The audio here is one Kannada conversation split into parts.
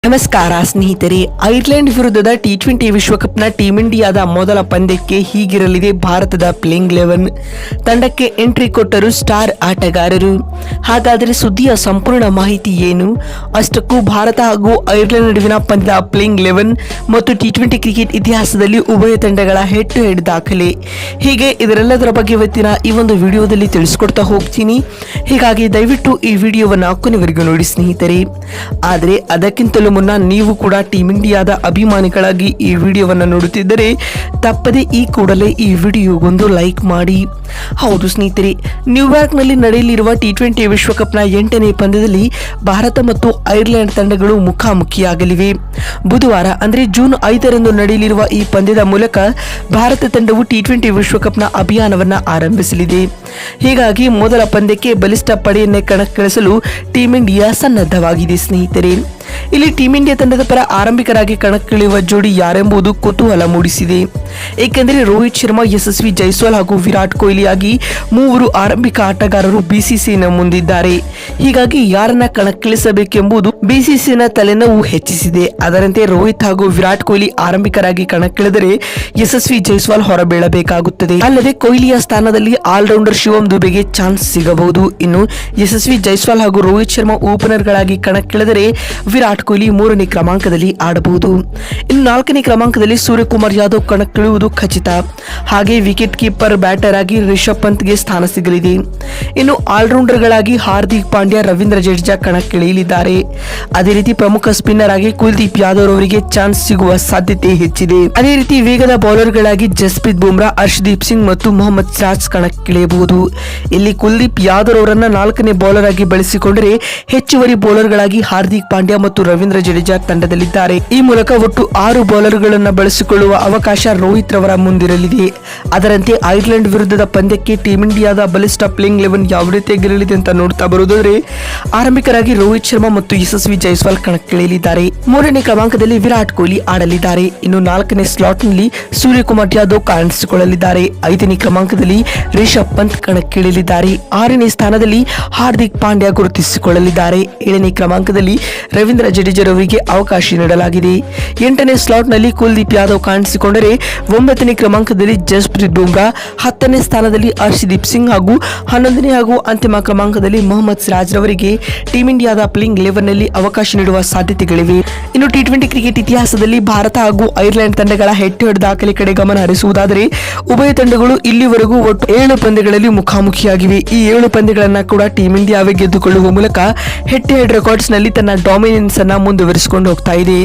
ನಮಸ್ಕಾರ ಸ್ನೇಹಿತರೆ. ಐರ್ಲೆಂಡ್ ವಿರುದ್ಧದ ಟಿ20 ವಿಶ್ವಕಪ್ನ ಟೀಂ ಇಂಡಿಯಾದ ಮೊದಲ ಪಂದ್ಯಕ್ಕೆ ಹೀಗಿರಲಿದೆ ಭಾರತದ ಪ್ಲೇಯಿಂಗ್ 11 ತಂಡಕ್ಕೆ ಎಂಟ್ರಿ ಕೊಟ್ಟರು ಸ್ಟಾರ್ ಆಟಗಾರರು. ಹಾಗಾದರೆ ಸುದ್ದಿಯ ಸಂಪೂರ್ಣ ಮಾಹಿತಿ ಏನು? ಅಷ್ಟಕ್ಕೂ ಭಾರತ ಹಾಗೂ ಐರ್ಲೆಂಡ್ ನಡುವಿನ ಪಂದ್ಯದ ಪ್ಲೇಯಿಂಗ್ 11 ಮತ್ತು ಟಿ20 ಕ್ರಿಕೆಟ್ ಇತಿಹಾಸದಲ್ಲಿ ಉಭಯ ತಂಡಗಳ ಹೆಡ್ ಟು ಹೆಡ್ ದಾಖಲೆ, ಹೀಗೆ ಇದರೆಲ್ಲದರ ಬಗ್ಗೆ ಇವತ್ತಿನ ಈ ಒಂದು ವಿಡಿಯೋದಲ್ಲಿ ತಿಳಿಸ್ಕೊಡ್ತಾ ಹೋಗ್ತೀನಿ. ಹೀಗಾಗಿ ದಯವಿಟ್ಟು ಈ ವಿಡಿಯೋವನ್ನು ಕೊನೆವರೆಗೂ ನೋಡಿ ಸ್ನೇಹಿತರೆ. ಆದರೆ ಅದಕ್ಕಿಂತಲೂ ಮುನ್ನ ನೀವು ಕೂಡ ಟೀಂ ಇಂಡಿಯಾದ ಅಭಿಮಾನಿಗಳಾಗಿ ಈ ವಿಡಿಯೋವನ್ನು ನೋಡುತ್ತಿದ್ದರೆ ತಪ್ಪದೆ ಈ ಕೂಡಲೇ ಈ ವಿಡಿಯೋಗೊಂದು ಲೈಕ್ ಮಾಡಿ. ಹೌದು ಸ್ನೇಹಿತರೆ, ನ್ಯೂಯಾರ್ಕ್ನಲ್ಲಿ ನಡೆಯಲಿರುವ ಟಿ20 ವಿಶ್ವಕಪ್ನ 8ನೇ ಪಂದ್ಯದಲ್ಲಿ ಭಾರತ ಮತ್ತು ಐರ್ಲೆಂಡ್ ತಂಡಗಳು ಮುಖಾಮುಖಿಯಾಗಲಿವೆ. ಬುಧವಾರ ಅಂದರೆ ಜೂನ್ 5ರಂದು ನಡೆಯಲಿರುವ ಈ ಪಂದ್ಯದ ಮೂಲಕ ಭಾರತ ತಂಡವು ಟಿ20 ವಿಶ್ವಕಪ್ನ ಅಭಿಯಾನವನ್ನು ಆರಂಭಿಸಲಿದೆ. ಹೀಗಾಗಿ ಮೊದಲ ಪಂದ್ಯಕ್ಕೆ ಬಲಿಷ್ಠ ಪಡೆಯನ್ನೇ ಕಣಕ್ಕಿಳಿಸಲು ಟೀಂ ಇಂಡಿಯಾ ಸನ್ನದ್ಧವಾಗಿದೆ ಸ್ನೇಹಿತರೆ. ಇಲ್ಲಿ ಟೀಂ ಇಂಡಿಯಾ ತಂಡದ ಪರ ಆರಂಭಿಕರಾಗಿ ಕಣಕ್ಕಿಳಿಯುವ ಜೋಡಿ ಯಾರೆಂಬುದು ಕುತೂಹಲ ಮೂಡಿಸಿದೆ. ಏಕೆಂದರೆ ರೋಹಿತ್ ಶರ್ಮಾ, ಯಶಸ್ವಿ ಜೈಸ್ವಾಲ್ ಹಾಗೂ ವಿರಾಟ್ ಕೊಹ್ಲಿ ಆಗಿ ಮೂವರು ಆರಂಭಿಕ ಆಟಗಾರರು ಬಿಸಿಸಿನ ಮುಂದಿದ್ದಾರೆ. ಹೀಗಾಗಿ ಯಾರನ್ನ ಕಣಕ್ಕಿಳಿಸಬೇಕೆಂಬುದು ಬಿಸಿಸಿನ ತಲೆನೋವು ಹೆಚ್ಚಿಸಿದೆ. ಅದರಂತೆ ರೋಹಿತ್ ಹಾಗೂ ವಿರಾಟ್ ಕೊಹ್ಲಿ ಆರಂಭಿಕರಾಗಿ ಕಣಕ್ಕಿಳಿದರೆ ಯಶಸ್ವಿ ಜೈಸ್ವಾಲ್ ಹೊರಬೀಳಬೇಕಾಗುತ್ತದೆ. ಅಲ್ಲದೆ ಕೊಹ್ಲಿಯ ಸ್ಥಾನದಲ್ಲಿ ಆಲ್ರೌಂಡರ್ ಶಿವಮ್ ದುಬೆಗೆ ಚಾನ್ಸ್ ಸಿಗಬಹುದು. ಇನ್ನು ಯಶಸ್ವಿ ಜೈಸ್ವಾಲ್ ಹಾಗೂ ರೋಹಿತ್ ಶರ್ಮಾ ಓಪನರ್ಗಳಾಗಿ ಕಣಕ್ಕಿಳಿದರೆ ವಿರಾಟ್ ಕೊಹ್ಲಿ 3ನೇ ಕ್ರಮಾಂಕದಲ್ಲಿ ಆಡಬಹುದು. ಇನ್ನು 4ನೇ ಕ್ರಮಾಂಕದಲ್ಲಿ ಸೂರ್ಯಕುಮಾರ್ ಯಾದವ್ ಕಣಕ್ಕಿಳಿಯುವುದು ಖಚಿತ. ಹಾಗೆ ವಿಕೆಟ್ ಕೀಪರ್ ಬ್ಯಾಟರ್ ಆಗಿ ರಿಷಬ್ ಪಂತ್ಗೆ ಸ್ಥಾನ ಸಿಗಲಿದೆ. ಇನ್ನು ಆಲ್ರೌಂಡರ್ಗಳಾಗಿ ಹಾರ್ದಿಕ್ ಪಾಂಡ್ಯ, ರವೀಂದ್ರ ಜಡೇಜಾ ಕಣಕ್ಕಿಳಿಯಲಿದ್ದಾರೆ. ಅದೇ ರೀತಿ ಪ್ರಮುಖ ಸ್ಪಿನ್ನರ್ ಆಗಿ ಕುಲ್ದೀಪ್ ಯಾದವ್ ಅವರಿಗೆ ಚಾನ್ಸ್ ಸಿಗುವ ಸಾಧ್ಯತೆ ಹೆಚ್ಚಿದೆ. ಅದೇ ರೀತಿ ವೇಗದ ಬೌಲರ್ಗಳಾಗಿ ಜಸ್ಪ್ರೀತ್ ಬುಮ್ರಾ, ಹರ್ಷದೀಪ್ ಸಿಂಗ್ ಮತ್ತು ಮೊಹಮ್ಮದ್ ಸಿರಾಜ್ ಕಣಕ್ಕಿಳಿಯಬಹುದು. ಇಲ್ಲಿ ಕುಲ್ದೀಪ್ ಯಾದವ್ ಅವರನ್ನ 4ನೇ ಬೌಲರ್ ಆಗಿ ಬಳಸಿಕೊಂಡರೆ ಹೆಚ್ಚುವರಿ ಬೌಲರ್ಗಳಾಗಿ ಹಾರ್ದಿಕ್ ಪಾಂಡ್ಯ ಮತ್ತು ರವೀಂದ್ರ ಜಡೇಜಾ ತಂಡದಲ್ಲಿದ್ದಾರೆ. ಈ ಮೂಲಕ ಒಟ್ಟು 6 ಬೌಲರ್ಗಳನ್ನು ಬಳಸಿಕೊಳ್ಳುವ ಅವಕಾಶ ರೋಹಿತ್ ರವರ ಮುಂದಿರಲಿದೆ. ಅದರಂತೆ ಐರ್ಲೆಂಡ್ ವಿರುದ್ಧದ ಪಂದ್ಯಕ್ಕೆ ಟೀಂ ಇಂಡಿಯಾದ ಬಲಿಷ್ಠ ಪ್ಲೇಯಿಂಗ್ 11 ಯಾವ ರೀತಿಯಾಗಿರಲಿದೆ ಅಂತ ನೋಡ್ತಾ ಬರುವುದಾದ್ರೆ, ಆರಂಭಿಕರಾಗಿ ರೋಹಿತ್ ಶರ್ಮಾ ಮತ್ತು ಯಶಸ್ವಿ ಜೈಸ್ವಾಲ್ ಕಣಕ್ಕಿಳಿಯಲಿದ್ದಾರೆ. 3ನೇ ಕ್ರಮಾಂಕದಲ್ಲಿ ವಿರಾಟ್ ಕೊಹ್ಲಿ ಆಡಲಿದ್ದಾರೆ. ಇನ್ನು 4ನೇ ಸ್ಲಾಟ್ನಲ್ಲಿ ಸೂರ್ಯಕುಮಾರ್ ಯಾದವ್ ಕಾಣಿಸಿಕೊಳ್ಳಲಿದ್ದಾರೆ. 5ನೇ ಕ್ರಮಾಂಕದಲ್ಲಿ ರಿಷಬ್ ಪಂತ್ ಕಣಕ್ಕಿಳಿಯಲಿದ್ದಾರೆ. 6ನೇ ಸ್ಥಾನದಲ್ಲಿ ಹಾರ್ದಿಕ್ ಪಾಂಡ್ಯ ಗುರುತಿಸಿಕೊಳ್ಳಲಿದ್ದಾರೆ. 7ನೇ ಕ್ರಮಾಂಕದಲ್ಲಿ ರವೀಂದ್ರ ಜಡೇಜಾರವರಿಗೆ ಅವಕಾಶ ನೀಡಲಾಗಿದೆ. 8ನೇ ಸ್ಲಾಟ್ನಲ್ಲಿ ಕುಲ್ದೀಪ್ ಯಾದವ್ ಕಾಣಿಸಿಕೊಂಡರೆ 9ನೇ ಕ್ರಮಾಂಕದಲ್ಲಿ ಜಸ್ಪ್ರೀತ್ ಬುಮ್ರಾ, 10ನೇ ಸ್ಥಾನದಲ್ಲಿ ಹರ್ಷದೀಪ್ ಸಿಂಗ್ ಹಾಗೂ 11ನೇ ಹಾಗೂ ಅಂತಿಮ ಕ್ರಮಾಂಕದಲ್ಲಿ ಮೊಹಮ್ಮದ್ ಸಿರಾಜ್ ರವರಿಗೆ ಟೀಂ ಇಂಡಿಯಾದ ಪ್ಲೇಯಿಂಗ್ 11 ನಲ್ಲಿ ಅವಕಾಶ ನೀಡುವ ಸಾಧ್ಯತೆಗಳಿವೆ. ಇನ್ನು ಟಿ20 ಕ್ರಿಕೆಟ್ ಇತಿಹಾಸದಲ್ಲಿ ಭಾರತ ಹಾಗೂ ಐರ್ಲೆಂಡ್ ತಂಡಗಳ ಹೆಡ್ ಟು ಹೆಡ್ ದಾಖಲೆ ಕಡೆ ಗಮನ ಹರಿಸುವುದಾದರೆ, ಉಭಯ ತಂಡಗಳು ಇಲ್ಲಿವರೆಗೂ ಒಟ್ಟು 7 ಪಂದ್ಯಗಳಲ್ಲಿ ಮುಖಾಮುಖಿಯಾಗಿವೆ. ಈ 7 ಪಂದ್ಯಗಳನ್ನ ಕೂಡ ಟೀಂ ಇಂಡಿಯಾವೇ ಗೆದ್ದುಕೊಳ್ಳುವ ಮೂಲಕ ಹೆಡ್ ಟು ಹೆಡ್ ರೆಕಾರ್ಡ್ಸ್ ನಲ್ಲಿ ತನ್ನ ಡಾಮಿನೆನ್ಸ್ ಅನ್ನ ಮುಂದುವರಿಸಿಕೊಂಡು ಹೋಗ್ತಾ ಇದೆ.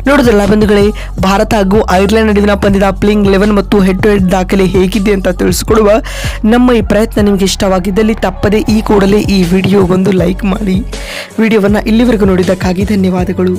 ನೋಡಿದ್ರಲ್ಲ ಬಂಧುಗಳೇ, ಭಾರತ ಹಾಗೂ ಐರ್ಲೆಂಡ್ ನಡುವಿನ ಪಂದ್ಯದ ಪ್ಲೇಯಿಂಗ್ 11 ಮತ್ತು ಹೆಡ್ ಟು ಹೆಡ್ ದಾಖಲೆ ಹೇಗಿದೆ ಅಂತ ತಿಳಿಸಿಕೊಡುವ ನಮ್ಮ ಈ ಪ್ರಯತ್ನ ನಿಮಗೆ ಇಷ್ಟವಾಗಿದ್ದಲ್ಲಿ ತಪ್ಪದೆ ಈ ಕೂಡಲೇ ಈ ವಿಡಿಯೋಗೊಂದು ಲೈಕ್ ಮಾಡಿ. ವಿಡಿಯೋವನ್ನು ಇಲ್ಲಿವರೆಗೂ ನೋಡಿದ್ದಕ್ಕಾಗಿ ಧನ್ಯವಾದಗಳು.